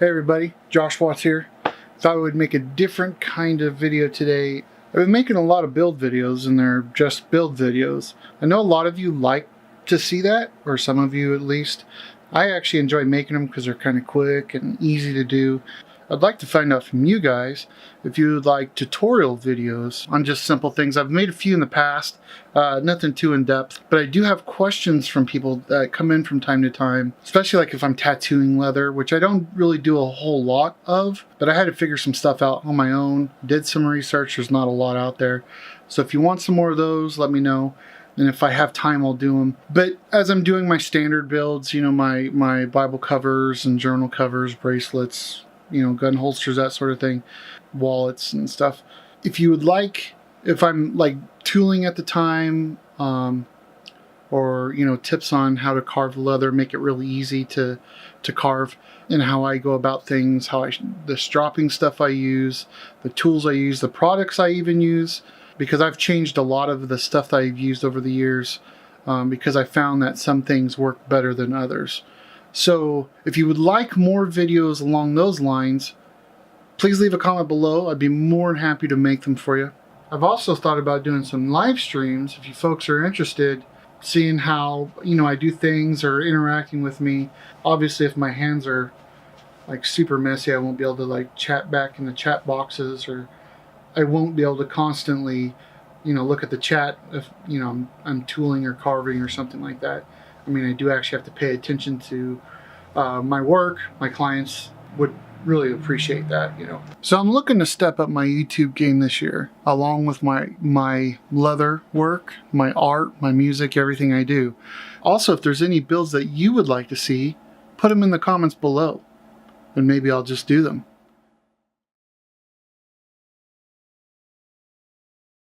Hey everybody, Josh Watts here. Thought I would make a different kind of video today. I've been making a lot of build videos and they're just build videos. I know a lot of you like to see that, or some of you at least. I actually enjoy making them because they're kind of quick and easy to do. I'd like to find out from you guys if you would like tutorial videos on just simple things. I've made a few in the past, nothing too in-depth, but I do have questions from people that come in from time to time, especially like if I'm tattooing leather, which I don't really do a whole lot of, but I had to figure some stuff out on my own, did some research. There's not a lot out there. So if you want some more of those, let me know. And if I have time, I'll do them. But as I'm doing my standard builds, you know, my Bible covers and journal covers, bracelets, you know, gun holsters, that sort of thing, wallets and stuff. If you would like, if I'm like tooling at the time, or, you know, tips on how to carve leather, make it really easy to carve, and how I go about things, the stropping stuff I use, the tools I use, the products I even use, because I've changed a lot of the stuff that I've used over the years, because I found that some things work better than others. So if you would like more videos along those lines, please leave a comment below. I'd be more than happy to make them for you. I've also thought about doing some live streams if you folks are interested, seeing how, you know, I do things or interacting with me. Obviously, if my hands are like super messy, I won't be able to like chat back in the chat boxes, or I won't be able to constantly, you know, look at the chat if, you know, I'm tooling or carving or something like that. I mean, I do actually have to pay attention to my work. My clients would really appreciate that, you know. So I'm looking to step up my YouTube game this year, along with my leather work, my art, my music, everything I do. Also, if there's any builds that you would like to see, put them in the comments below, and maybe I'll just do them.